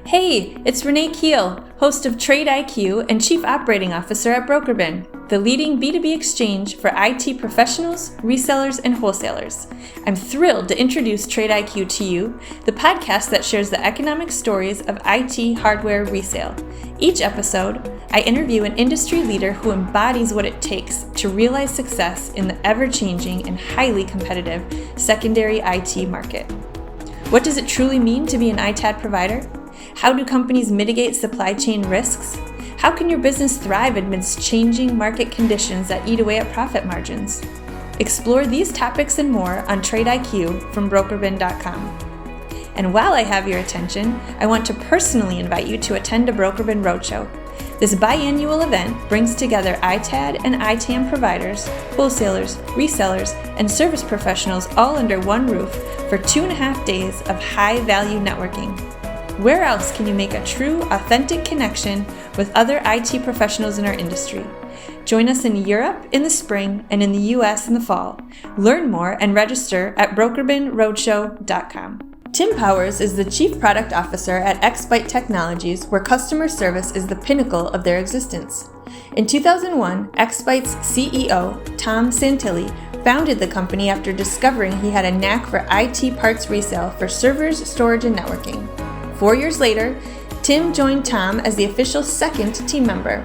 Hey, it's Renee Keel, host of TradeIQ and Chief Operating Officer at BrokerBin, the leading B2B exchange for IT professionals, resellers, and wholesalers. I'm thrilled to introduce TradeIQ to you, the podcast that shares the economic stories of IT hardware resale. Each episode, I interview an industry leader who embodies what it takes to realize success in the ever-changing and highly competitive secondary IT market. What does it truly mean to be an ITAD provider? How do companies mitigate supply chain risks? How can your business thrive amidst changing market conditions that eat away at profit margins? Explore these topics and more on TradeIQ from BrokerBin.com. And while I have your attention, I want to personally invite you to attend a BrokerBin Roadshow. This biannual event brings together ITAD and ITAM providers, wholesalers, resellers, and service professionals all under one roof for 2.5 days of high-value networking. Where else can you make a true, authentic connection with other IT professionals in our industry? Join us in Europe in the spring and in the US in the fall. Learn more and register at brokerbinroadshow.com. Tim Powers is the Chief Product Officer at XByte Technologies, where customer service is the pinnacle of their existence. In 2001, XByte's CEO, Tom Santilli, founded the company after discovering he had a knack for IT parts resale for servers, storage, and networking. 4 years later, Tim joined Tom as the official second team member.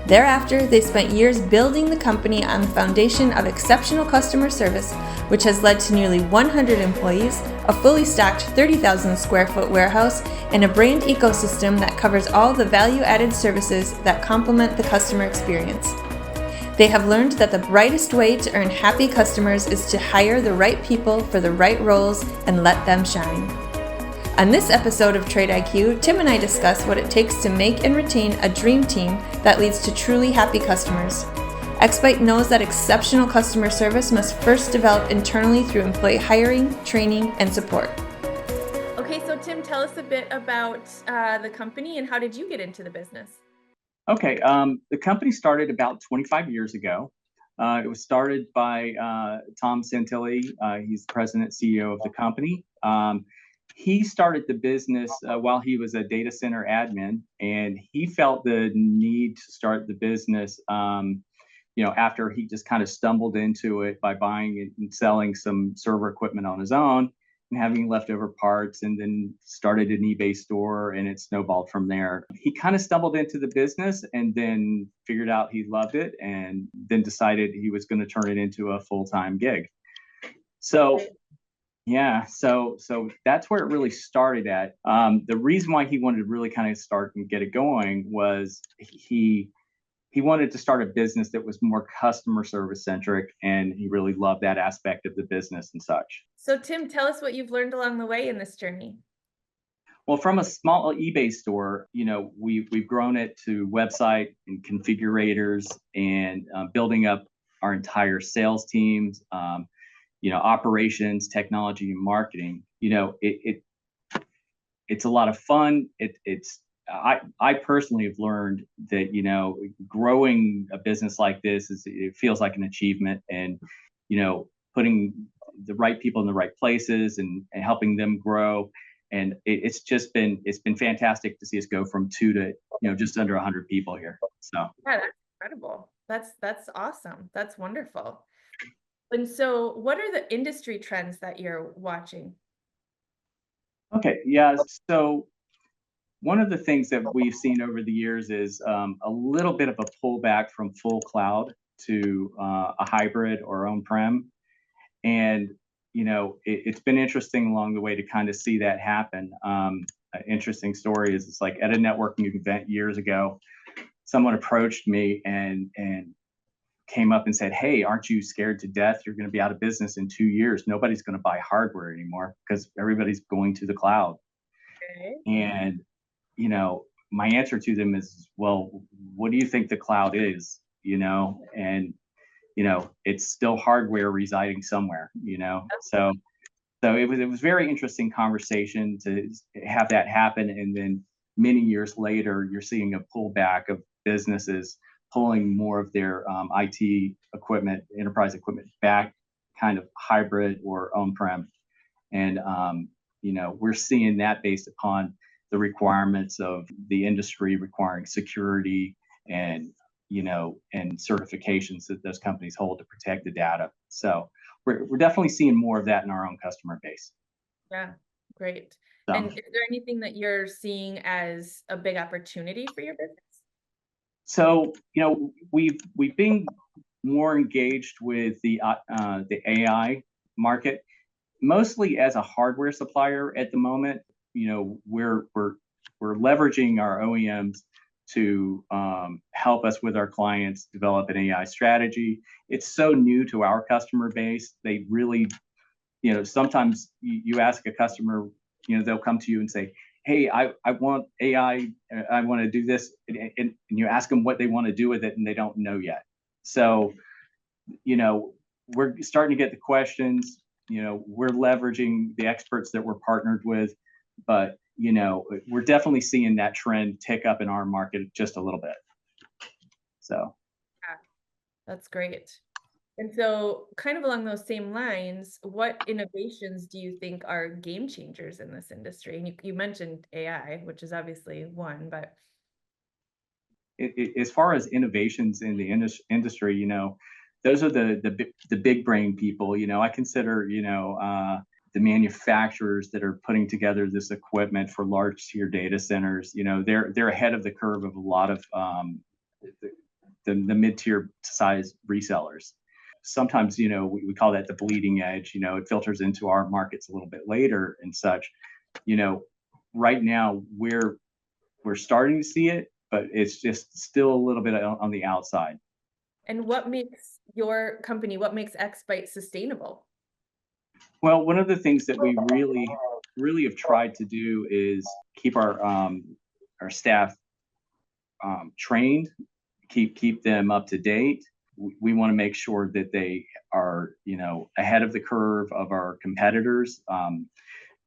Thereafter, they spent years building the company on the foundation of exceptional customer service, which has led to nearly 100 employees, a fully stocked 30,000 square foot warehouse, and a brand ecosystem that covers all the value-added services that complement the customer experience. They have learned that the brightest way to earn happy customers is to hire the right people for the right roles and let them shine. On this episode of TradeIQ, Tim and I discuss what it takes to make and retain a dream team that leads to truly happy customers. XByte knows that exceptional customer service must first develop internally through employee hiring, training, and support. Okay, so Tim, tell us a bit about the company and how did you get into the business? Okay, the company started about 25 years ago. It was started by Tom Santilli. He's the president, CEO of the company. He started the business while he was a data center admin, and he felt the need to start the business, after he just kind of stumbled into it by buying and selling some server equipment on his own and having leftover parts, and then started an eBay store, and it snowballed from there. He kind of stumbled into the business and then figured out he loved it, and then decided he was going to turn it into a full-time gig. So that's where it really started at. The reason why he wanted to really kind of start and get it going was he wanted to start a business that was more customer service centric, and he really loved that aspect of the business and such. So Tim, tell us what you've learned along the way in this journey. Well, from a small eBay store, we've grown it to website and configurators, and building up our entire sales teams. Operations, technology, and marketing. It's a lot of fun. I personally have learned that growing a business like this it feels like an achievement, and putting the right people in the right places and helping them grow. And it's been fantastic to see us go from 2 to just under 100 people here. So yeah, that's incredible. That's awesome. That's wonderful. And so what are the industry trends that you're watching? okay, yeah. So one of the things that we've seen over the years is a little bit of a pullback from full cloud to a hybrid or on-prem. And, it's been interesting along the way to kind of see that happen. An interesting story is it's like at a networking event years ago, someone approached me and came up and said, "Hey, aren't you scared to death? You're going to be out of business in 2 years. Nobody's going to buy hardware anymore because everybody's going to the cloud." Okay. And my answer to them is, well, what do you think the cloud is? And it's still hardware residing somewhere. So it was very interesting conversation to have that happen. And then many years later, you're seeing a pullback of businesses pulling more of their IT equipment, enterprise equipment back kind of hybrid or on-prem. And we're seeing that based upon the requirements of the industry requiring security and, and certifications that those companies hold to protect the data. So we're definitely seeing more of that in our own customer base. Yeah, great. So, and is there anything that you're seeing as a big opportunity for your business? So, we've been more engaged with the AI market, mostly as a hardware supplier at the moment. We're leveraging our OEMs to help us with our clients develop an AI strategy. It's so new to our customer base. They really, sometimes you ask a customer, they'll come to you and say, hey, I want AI, I want to do this. And you ask them what they want to do with it, and they don't know yet. So, we're starting to get the questions. We're leveraging the experts that we're partnered with, but, we're definitely seeing that trend tick up in our market just a little bit. So. Yeah, that's great. And so kind of along those same lines, what innovations do you think are game changers in this industry? And you mentioned AI, which is obviously one, but as far as innovations in the industry, those are the big brain people. I consider, the manufacturers that are putting together this equipment for large tier data centers. They're ahead of the curve of a lot of the mid-tier size resellers. Sometimes, we call that the bleeding edge. It filters into our markets a little bit later and such. Right now we're starting to see it, but it's just still a little bit on the outside. And what makes your company, what makes XByte sustainable? Well, one of the things that we really have tried to do is keep our staff trained, keep them up to date. We want to make sure that they are, ahead of the curve of our competitors.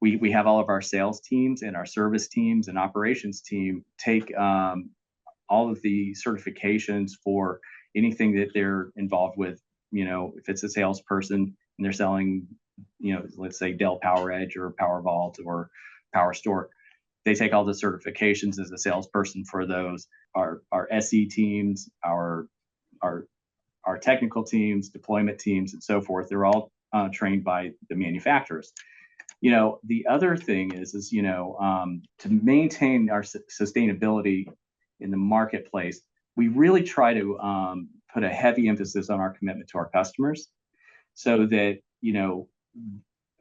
We have all of our sales teams and our service teams and operations team take all of the certifications for anything that they're involved with. If it's a salesperson and they're selling, let's say Dell PowerEdge or PowerVault or PowerStore, they take all the certifications as a salesperson for those. Our SE teams, our technical teams, deployment teams, and so forth, they're all trained by the manufacturers. The other thing is to maintain our sustainability in the marketplace, we really try to put a heavy emphasis on our commitment to our customers, so that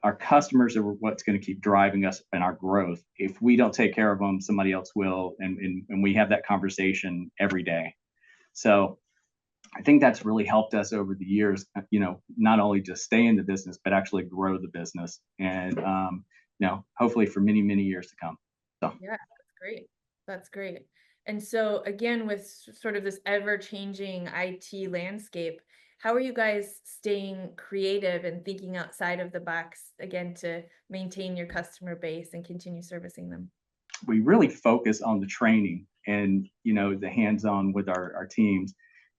our customers are what's going to keep driving us and our growth. If we don't take care of them, somebody else will, and we have that conversation every day. So I think that's really helped us over the years, not only just stay in the business, but actually grow the business, and hopefully for many, many years to come. So. Yeah, that's great. That's great. And so again, with sort of this ever-changing IT landscape, how are you guys staying creative and thinking outside of the box, again, to maintain your customer base and continue servicing them? We really focus on the training and, the hands-on with our teams,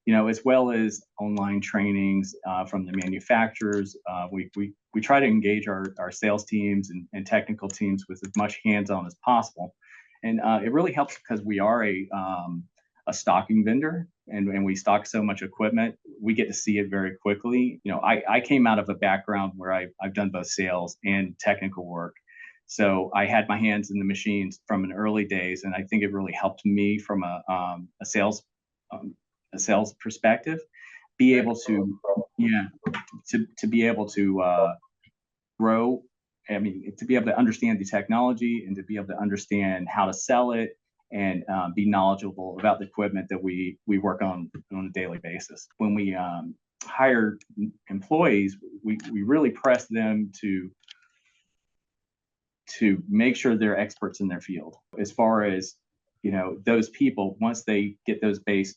as well as online trainings from the manufacturers. We try to engage our sales teams and technical teams with as much hands-on as possible. And it really helps because we are a stocking vendor, and we stock so much equipment, we get to see it very quickly. I came out of a background where I've done both sales and technical work. So I had my hands in the machines from an early days, and I think it really helped me from a sales perspective, be able to be able to grow. I mean, to be able to understand the technology and to be able to understand how to sell it, and be knowledgeable about the equipment that we work on a daily basis. When we hire employees, we really press them to make sure they're experts in their field. As far as those people, once they get those base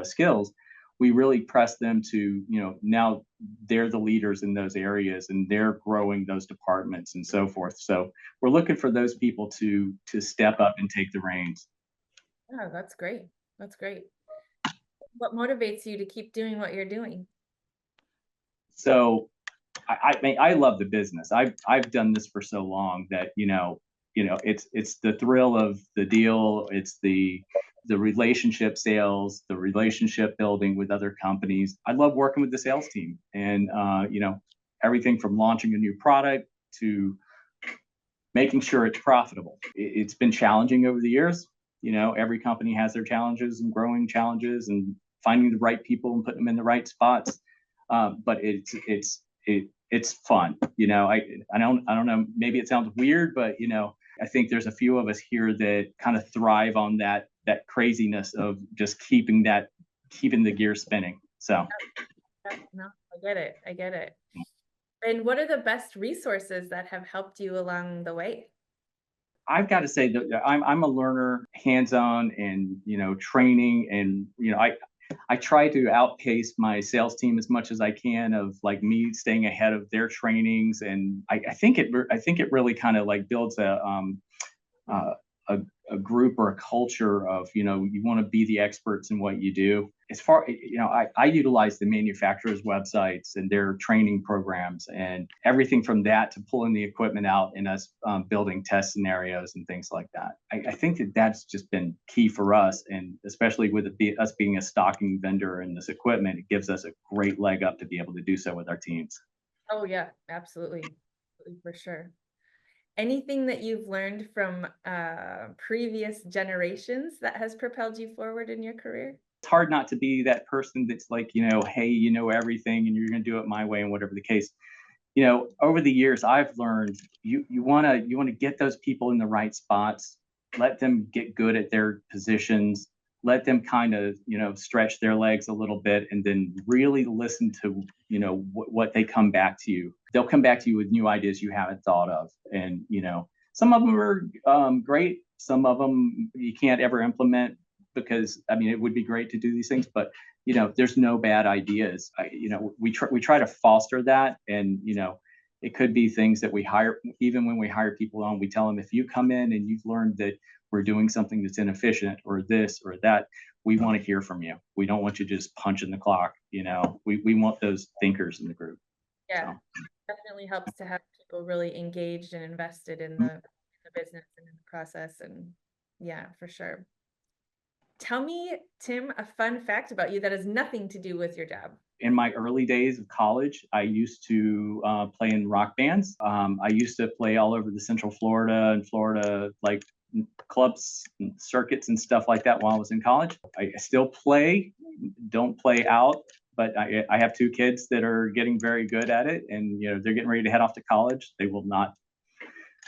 skills, we really press them to, now they're the leaders in those areas and they're growing those departments and so forth. So we're looking for those people to step up and take the reins. Yeah, that's great. That's great. What motivates you to keep doing what you're doing? So I love the business. I've done this for so long that, it's the thrill of the deal. It's the relationship sales, the relationship building with other companies. I love working with the sales team, and everything from launching a new product to making sure it's profitable. It's been challenging over the years. Every company has their challenges and growing challenges and finding the right people and putting them in the right spots. But it's fun. I don't know. Maybe it sounds weird, but I think there's a few of us here that kind of thrive on that craziness of just keeping the gear spinning. So. No, I get it. And what are the best resources that have helped you along the way? I've got to say that I'm a learner, hands-on, and training, and I try to outpace my sales team as much as I can, of like me staying ahead of their trainings, and I think it really kind of like builds a group or a culture of you want to be the experts in what you do. As far I utilize the manufacturers' websites and their training programs and everything from that to pulling the equipment out and us building test scenarios and things like that. I think that's just been key for us, and especially with us being a stocking vendor in this equipment, it gives us a great leg up to be able to do so with our teams. Oh yeah, absolutely, for sure. Anything that you've learned from previous generations that has propelled you forward in your career? It's hard not to be that person that's like, hey, you know everything and you're going to do it my way, and whatever the case. Over the years, I've learned you want to get those people in the right spots, let them get good at their positions, let them kind of, stretch their legs a little bit, and then really listen to, what they come back to you. They'll come back to you with new ideas you haven't thought of. And, some of them are great. Some of them you can't ever implement because, it would be great to do these things, but, there's no bad ideas. We try to foster that. And, it could be things that we hire, even when we hire people on, we tell them, if you come in and you've learned that we're doing something that's inefficient or this or that, we want to hear from you. We don't want you just punching the clock. We want those thinkers in the group. Yeah, so. Definitely helps to have people really engaged and invested in the business and in the process. And yeah, for sure. Tell me, Tim, a fun fact about you that has nothing to do with your job. In my early days of college, I used to play in rock bands. I used to play all over the Central Florida and Florida, like clubs and circuits and stuff like that while I was in college. I still play, don't play out, but I have two kids that are getting very good at it, and they're getting ready to head off to college. They will not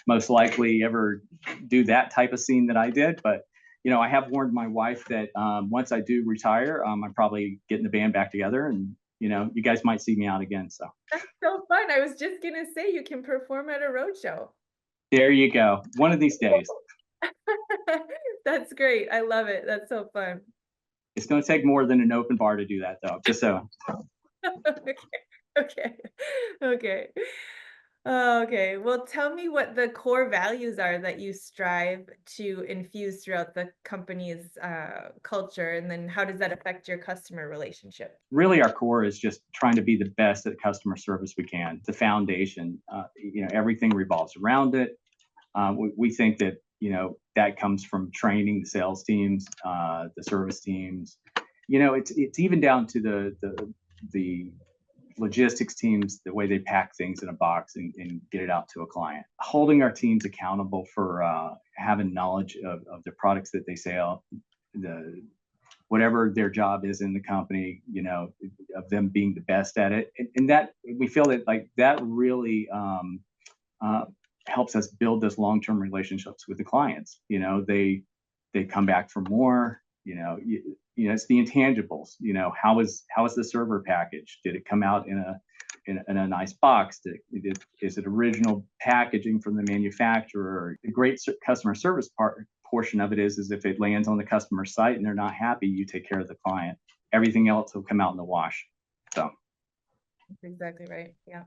most likely ever do that type of scene that I did, but I have warned my wife that once I do retire, I'm probably getting the band back together, and you guys might see me out again. So that's so fun. I was just gonna say you can perform at a roadshow. There you go. One of these days. That's great. I love it. That's so fun. It's going to take more than an open bar to do that, though. Just so. Okay. Okay. Well, tell me what the core values are that you strive to infuse throughout the company's culture, and then how does that affect your customer relationship? Really, our core is just trying to be the best at customer service we can. The foundation, everything revolves around it. We think that that comes from training the sales teams, the service teams. It's even down to the logistics teams, the way they pack things in a box and get it out to a client. Holding our teams accountable for having knowledge of the products that they sell, whatever their job is in the company, of them being the best at it. And that we feel that like that really helps us build those long-term relationships with the clients. They come back for more. It's the intangibles. How is the server package? Did it come out in a nice box? Is it original packaging from the manufacturer? The great customer service portion of it is if it lands on the customer site and they're not happy, you take care of the client. Everything else will come out in the wash. So that's exactly right. Yeah.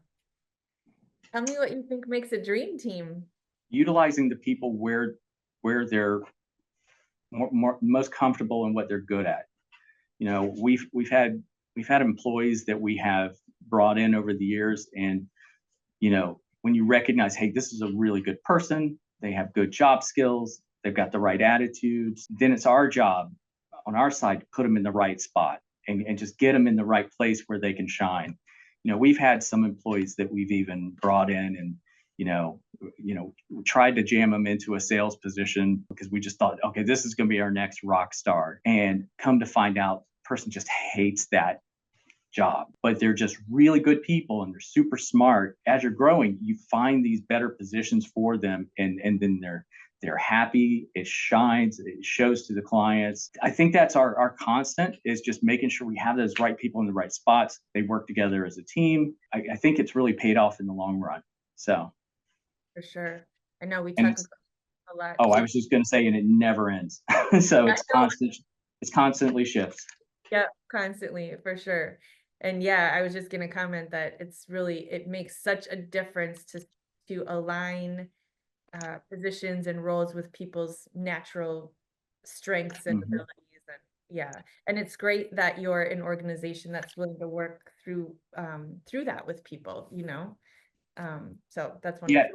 Tell me what you think makes a dream team. Utilizing the people where they're most comfortable and what they're good at. We've had employees that we have brought in over the years, and when you recognize, hey, this is a really good person, they have good job skills, they've got the right attitudes. Then it's our job on our side to put them in the right spot and just get them in the right place where they can shine. We've had some employees that we've even brought in and tried to jam them into a sales position because we just thought, okay, this is going to be our next rock star. And come to find out, the person just hates that job, but they're just really good people and they're super smart. As you're growing, you find these better positions for them, and then they're happy. It shines. It shows to the clients. I think that's our constant, is just making sure we have those right people in the right spots. They work together as a team. I think it's really paid off in the long run. So for sure. I know we talk a lot. Oh, I was just going to say, and it never ends. So it's constant. It's constantly shifts. Yeah, constantly, for sure. And yeah, I was just going to comment that it makes such a difference to align positions and roles with people's natural strengths and abilities. And yeah, and it's great that you're an organization that's willing to work through that with people, so that's wonderful.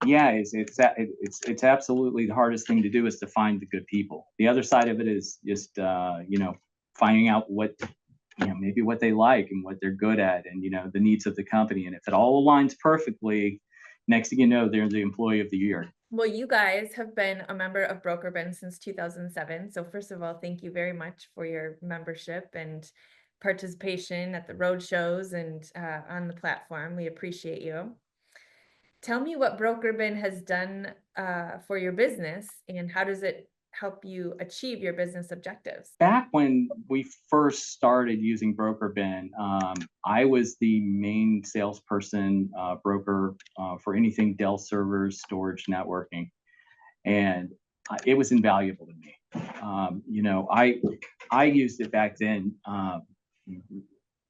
Yeah, it's absolutely the hardest thing to do, is to find the good people. The other side of it is just finding out what maybe what they like and what they're good at, and the needs of the company. And if it all aligns perfectly, next thing you know, they're the employee of the year. Well, you guys have been a member of BrokerBin since 2007. So first of all, thank you very much for your membership and participation at the road shows and on the platform. We appreciate you. Tell me what BrokerBin has done for your business, and how does it help you achieve your business objectives? Back when we first started using BrokerBin, I was the main salesperson, broker for anything Dell servers, storage, networking, and it was invaluable to me. I used it back then,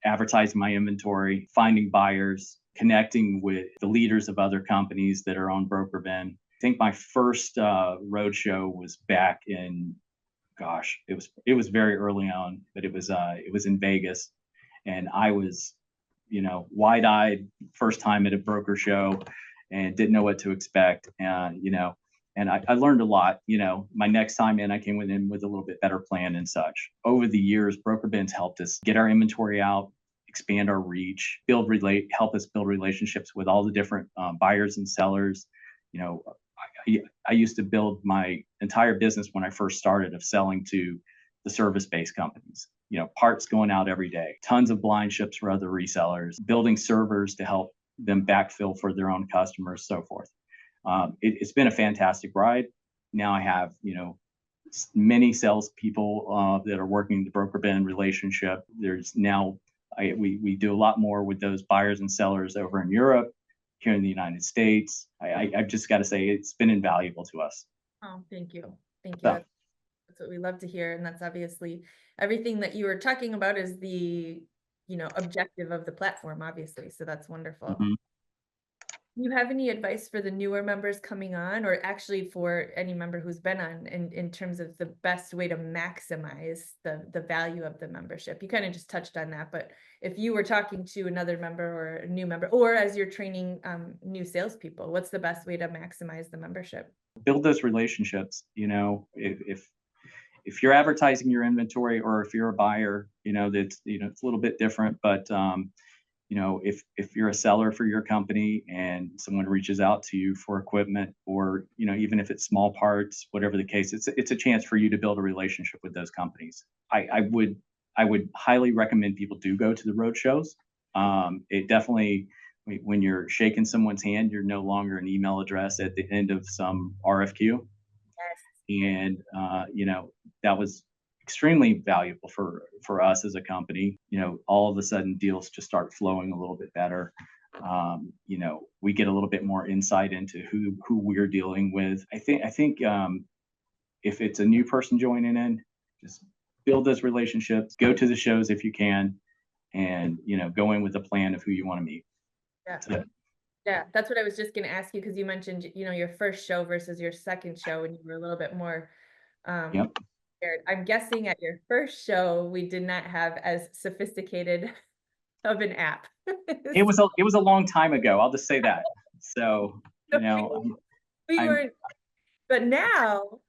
advertising my inventory, finding buyers, connecting with the leaders of other companies that are on BrokerBin. I think my first roadshow was back in, it was very early on, but it was in Vegas, and I was, wide-eyed, first time at a broker show, and didn't know what to expect, and I learned a lot. My next time in, I came in with a little bit better plan and such. Over the years, BrokerBin's helped us get our inventory out, expand our reach, help us build relationships with all the different buyers and sellers. I used to build my entire business when I first started of selling to the service-based companies. Parts going out every day, tons of blind ships for other resellers, building servers to help them backfill for their own customers, so forth. It's been a fantastic ride. Now I have, many salespeople that are working the BrokerBin relationship. There's now, we do a lot more with those buyers and sellers over in Europe, here in the United States. I've just got to say, it's been invaluable to us. Oh, thank you. Thank you. That's what we love to hear. And that's obviously everything that you were talking about is the, objective of the platform, obviously. So that's wonderful. Mm-hmm. Do you have any advice for the newer members coming on, or actually for any member who's been on, in terms of the best way to maximize the value of the membership? You kind of just touched on that, but if you were talking to another member or a new member, or as you're training new salespeople, what's the best way to maximize the membership? Build those relationships. If you're advertising your inventory, or if you're a buyer, that's, it's a little bit different, but if you're a seller for your company and someone reaches out to you for equipment, or even if it's small parts, whatever the case, it's a chance for you to build a relationship with those companies. I would highly recommend people do go to the road shows. It definitely, when you're shaking someone's hand, you're no longer an email address at the end of some RFQ. Yes. And that was extremely valuable for us as a company. All of a sudden deals just start flowing a little bit better. We get a little bit more insight into who we're dealing with. I think if it's a new person joining in, just build those relationships, go to the shows if you can, and go in with a plan of who you want to meet. Yeah. Yeah, that's what I was just going to ask you, because you mentioned, your first show versus your second show, and you were a little bit more Yep. prepared. I'm guessing at your first show, we did not have as sophisticated of an app. It was a long time ago. I'll just say that. So, we weren't, but now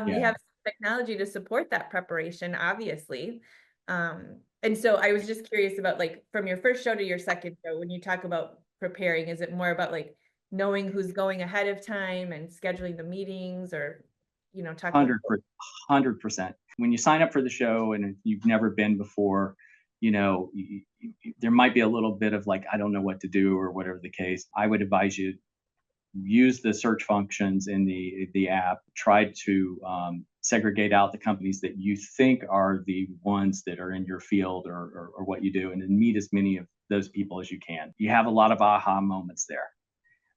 we Yeah. have technology to support that preparation, obviously. And so I was just curious about, like, from your first show to your second show, when you talk about preparing, is it more about like knowing who's going ahead of time and scheduling the meetings, or, talk about 100%. When you sign up for the show and if you've never been before, there might be a little bit of like, I don't know what to do or whatever the case. I would advise you use the search functions in the app. Try to segregate out the companies that you think are the ones that are in your field or what you do, and then meet as many of those people as you can. You have a lot of aha moments there,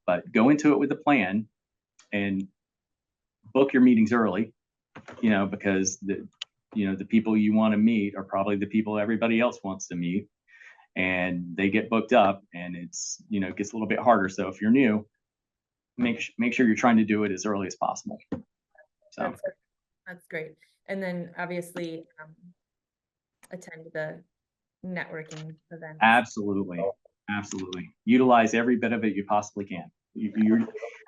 but go into it with a plan and book your meetings early, because the people you want to meet are probably the people everybody else wants to meet, and they get booked up, and it's, gets a little bit harder. So if you're new, make sure you're trying to do it as early as possible. So that's great. And then obviously attend the networking events. Absolutely. Utilize every bit of it you possibly can.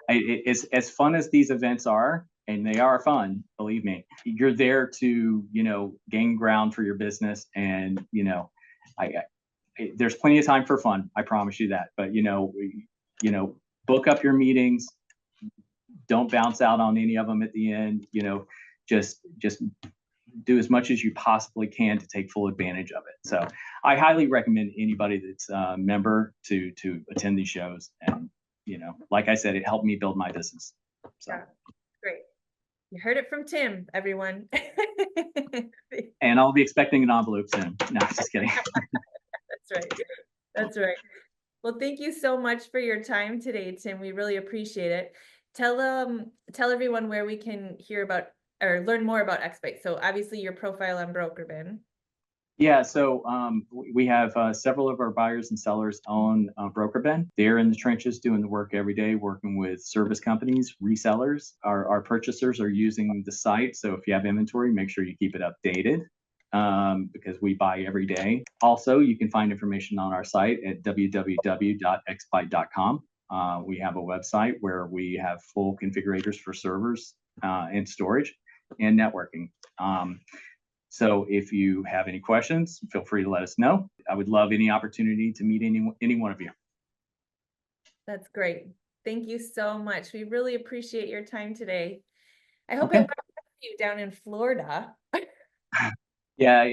It's as fun as these events are, and they are fun, believe me. You're there to, gain ground for your business, and there's plenty of time for fun. I promise you that. But book up your meetings. Don't bounce out on any of them at the end. Just do as much as you possibly can to take full advantage of it. So I highly recommend anybody that's a member to attend these shows. And, like I said, it helped me build my business. So yeah, great. You heard it from Tim, everyone. And I'll be expecting an envelope soon. No, just kidding. That's right. Well, thank you so much for your time today, Tim. We really appreciate it. Tell everyone where we can hear about or learn more about XByte. So obviously your profile on BrokerBin. Yeah, so we have several of our buyers and sellers on BrokerBin. They're in the trenches doing the work every day, working with service companies, resellers. Our purchasers are using the site. So if you have inventory, make sure you keep it updated, because we buy every day. Also, you can find information on our site at www.xbyte.com. We have a website where we have full configurators for servers and storage and networking. So if you have any questions, feel free to let us know. I would love any opportunity to meet any one of you. That's great. Thank you so much. We really appreciate your time today. I hope I brought you down in Florida. Yeah,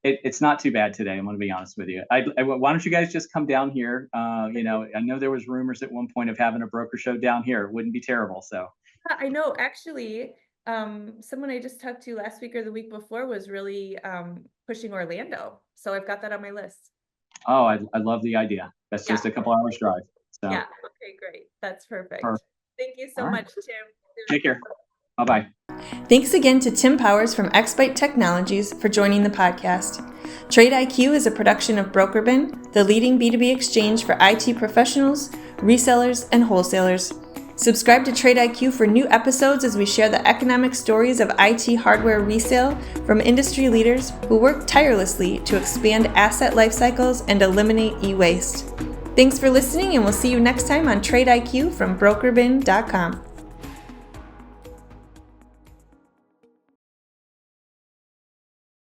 it's not too bad today. I'm going to be honest with you. Why don't you guys just come down here? I know there was rumors at one point of having a broker show down here. It wouldn't be terrible. So I know, actually. Someone I just talked to last week or the week before was really pushing Orlando. So I've got that on my list. Oh, I love the idea. That's just a couple hours drive. So. Yeah. Okay, great. That's perfect. Thank you so much, Tim. Take care. Bye-bye. Thanks again to Tim Powers from XByte Technologies for joining the podcast. TradeIQ is a production of BrokerBin, the leading B2B exchange for IT professionals, resellers, and wholesalers. Subscribe to TradeIQ for new episodes as we share the economic stories of IT hardware resale from industry leaders who work tirelessly to expand asset life cycles and eliminate e-waste. Thanks for listening, and we'll see you next time on TradeIQ from BrokerBin.com.